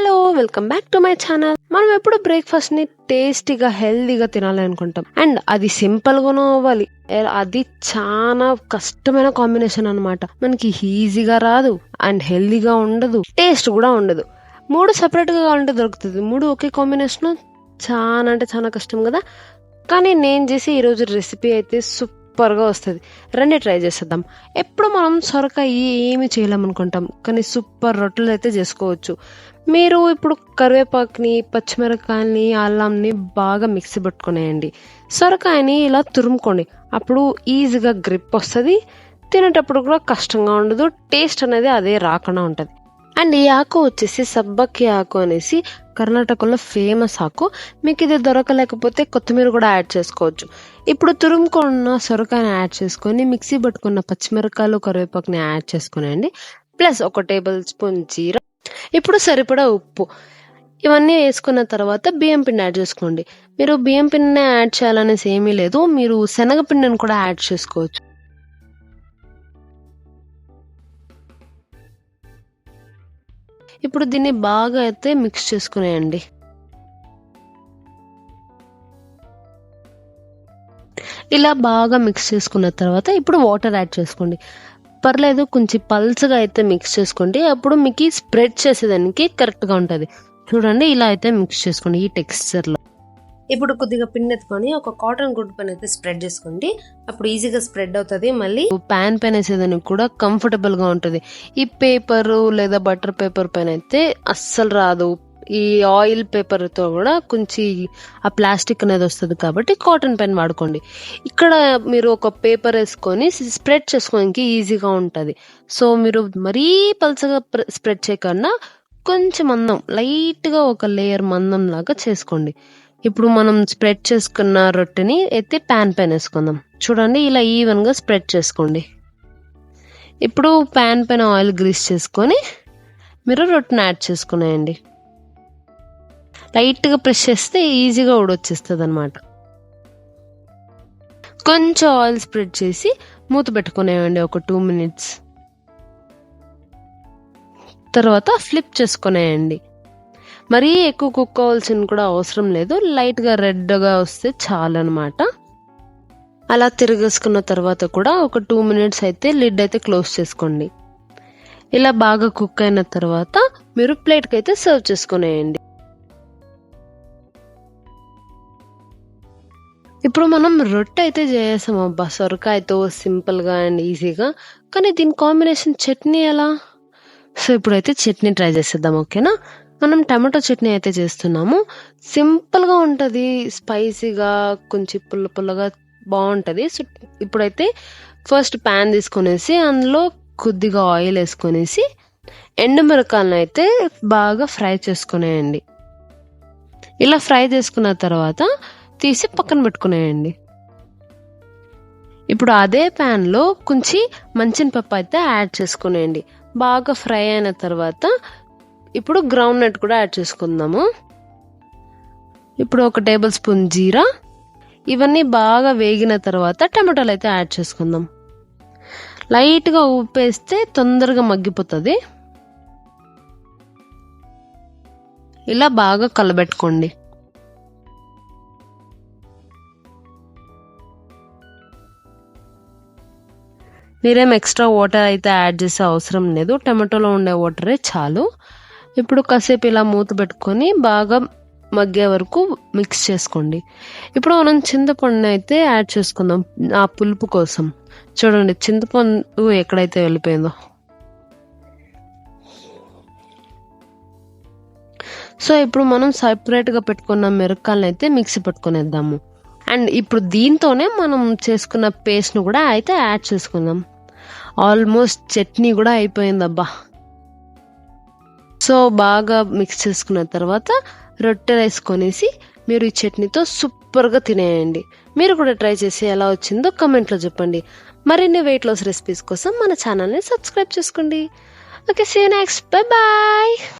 Hello, welcome back to my channel. మనం ఎప్పుడు breakfast ని టేస్టీగా హెల్దీగా తినాలి అనుకుంటాం, అండ్ అది సింపుల్ గానూ అవ్వాలి. అది చాలా కష్టమైన కాంబినేషన్ అన్నమాట. మనకి ఈజీగా రాదు, అండ్ హెల్దీగా ఉండదు, టేస్ట్ కూడా ఉండదు. మూడు సెపరేట్ గా కావాలంటే దొరుకుతుంది, మూడు ఒకే కాంబినేషన్ చాలా అంటే చాలా కష్టం కదా. కానీ నేను చేసి ఈరోజు రెసిపీ అయితే సూపర్గా వస్తుంది. రండి ట్రై చేసేద్దాం. ఎప్పుడు మనం సొరకాయ ఏమి చేయలేమనుకుంటాం, కానీ సూపర్ రొట్టెలు అయితే చేసుకోవచ్చు. మీరు ఇప్పుడు కరివేపాకుని, పచ్చిమిరపకాయని, అల్లంని బాగా మిక్సీ పెట్టుకునేయండి. సొరకాయని ఇలా తురుముకోండి, అప్పుడు ఈజీగా గ్రిప్ వస్తుంది. తినేటప్పుడు కూడా కష్టంగా ఉండదు, టేస్ట్ అనేది అదే రాకుండా ఉంటుంది. అండ్ ఈ ఆకు వచ్చేసి సబ్బక్కి ఆకు అనేసి కర్ణాటకలో ఫేమస్ ఆకు. మీకు ఇది దొరకలేకపోతే కొత్తిమీర కూడా యాడ్ చేసుకోవచ్చు. ఇప్పుడు తురుముకున్న సొరకాయని యాడ్ చేసుకొని మిక్సీ పట్టుకున్న పచ్చిమిరకాయలు, కరివేపాకుని యాడ్ చేసుకునేయండి. ప్లస్ 1 టేబుల్ స్పూన్ జీరా, ఇప్పుడు సరిపడా ఉప్పు, ఇవన్నీ వేసుకున్న తర్వాత బియ్యం పిండి యాడ్ చేసుకోండి. మీరు బియ్యం పిండిని యాడ్ చేయాలనేసి ఏమీ లేదు, మీరు శనగపిండిని కూడా యాడ్ చేసుకోవచ్చు. ఇప్పుడు దీన్ని బాగా అయితే మిక్స్ చేసుకునేయండి. ఇలా బాగా మిక్స్ చేసుకున్న తర్వాత ఇప్పుడు వాటర్ యాడ్ చేసుకోండి. పర్లేదు, కొంచెం పల్చగా అయితే మిక్స్ చేసుకోండి, అప్పుడు మీకు స్ప్రెడ్ చేసేదానికి కరెక్ట్గా ఉంటుంది. చూడండి, ఇలా అయితే మిక్స్ చేసుకోండి ఈ టెక్స్చర్లో. ఇప్పుడు కొద్దిగా పిండి ఎత్తుకొని ఒక కాటన్ గుడ్ పైన అయితే స్ప్రెడ్ చేసుకోండి, అప్పుడు ఈజీగా స్ప్రెడ్ అవుతుంది. మళ్ళీ ప్యాన్ పైన వేసేదానికి కూడా కంఫర్టబుల్ గా ఉంటుంది. ఈ పేపర్ లేదా బటర్ పేపర్ పైన అయితే అస్సలు రాదు. ఈ ఆయిల్ పేపర్ తో కూడా కొంచెం ఆ ప్లాస్టిక్ అనేది వస్తుంది, కాబట్టి కాటన్ పెన్ వాడుకోండి. ఇక్కడ మీరు ఒక పేపర్ వేసుకొని స్ప్రెడ్ చేసుకోవడానికి ఈజీగా ఉంటుంది. సో మీరు మరీ పల్చగా స్ప్రెడ్ చేయకుండా కొంచెం మందం, లైట్ గా ఒక లేయర్ మందం లాగా చేసుకోండి. ఇప్పుడు మనం స్ప్రెడ్ చేసుకున్న రొట్టెని అయితే ప్యాన్ పైన వేసుకుందాం. చూడండి, ఇలా ఈవెన్ గా స్ప్రెడ్ చేసుకోండి. ఇప్పుడు ప్యాన్ పైన ఆయిల్ గ్రీస్ చేసుకొని మీరు రొట్టెని యాడ్ చేసుకునేయండి. లైట్ గా ప్రెస్ చేస్తే ఈజీగా ఊడొచ్చేస్తుంది అనమాట. కొంచెం ఆయిల్ స్ప్రెడ్ చేసి మూత పెట్టుకునేయండి ఒక 2 minutes. తర్వాత ఫ్లిప్ చేసుకునేయండి. మరీ ఎక్కువ కుక్ అవ్వాల్సిన కూడా అవసరం లేదు, లైట్ గా రెడ్ గా వస్తే చాలు అనమాట. అలా తిరిగేసుకున్న తర్వాత కూడా ఒక 2 minutes అయితే లిడ్ అయితే క్లోజ్ చేసుకోండి. ఇలా బాగా కుక్ అయిన తర్వాత మీరు ప్లేట్కి అయితే సర్వ్ చేసుకునేయండి. ఇప్పుడు మనం రొట్టె అయితే చేసాం అబ్బా, సొరకాయతో సింపుల్ గా అండ్ ఈజీగా. కానీ దీని కాంబినేషన్ చట్నీ ఎలా? సో ఇప్పుడైతే చట్నీ ట్రై చేసేద్దాం, ఓకేనా? మనం టమాటో చట్నీ అయితే చేస్తున్నాము. సింపుల్ గా ఉంటది, స్పైసీగా, కొంచెం పుల్ల పుల్లగా బాగుంటది. సో ఇప్పుడైతే ఫస్ట్ ప్యాన్ తీసుకునేసి అందులో కొద్దిగా ఆయిల్ వేసుకునేసి ఎండుమిరకాయలను అయితే బాగా ఫ్రై చేసుకునేయండి. ఇలా ఫ్రై చేసుకున్న తర్వాత తీసి పక్కన పెట్టుకునేయండి. ఇప్పుడు అదే ప్యాన్ లో కొంచెం మంచినపప్పు అయితే యాడ్ చేసుకునేయండి. బాగా ఫ్రై అయిన తర్వాత ఇప్పుడు గ్రౌండ్ నట్ కూడా యాడ్ చేసుకుందాము. ఇప్పుడు 1 టేబుల్ స్పూన్ జీరా, ఇవన్నీ బాగా వేగిన తర్వాత టమాటాలు అయితే యాడ్ చేసుకుందాం. లైట్ గా ఉప్పు వేస్తే తొందరగా మగ్గిపోతుంది. ఇలా బాగా కలబెట్టుకోండి. మీరేం ఎక్స్ట్రా వాటర్ అయితే యాడ్ చేసే అవసరం లేదు, టమాటోలో ఉండే వాటరే చాలు. ఇప్పుడు కాసేపు ఇలా మూత పెట్టుకొని బాగా మగ్గే వరకు మిక్స్ చేసుకోండి. ఇప్పుడు మనం చింతపండు అయితే యాడ్ చేసుకుందాం ఆ పులుపు కోసం. చూడండి, చింతపండు ఎక్కడైతే వెళ్ళిపోయిందో. సో ఇప్పుడు మనం సపరేట్ గా పెట్టుకున్న మిరపకాయలను అయితే మిక్సీ పెట్టుకునేద్దాము. అండ్ ఇప్పుడు దీంతోనే మనం చేసుకున్న పేస్ట్ ను కూడా అయితే యాడ్ చేసుకుందాం. ఆల్మోస్ట్ చట్నీ కూడా అయిపోయింది అబ్బా. సో బాగా మిక్స్ చేసుకున్న తర్వాత రొట్టె వేసుకొనేసి మీరు ఈ చట్నీతో సూపర్గా తినేయండి. మీరు కూడా ట్రై చేసి ఎలా వచ్చిందో కమెంట్లో చెప్పండి. మరిన్ని వెయిట్ లాస్ రెసిపీస్ కోసం మన ఛానల్ని సబ్స్క్రైబ్ చేసుకోండి. Okay, see you next, bye bye.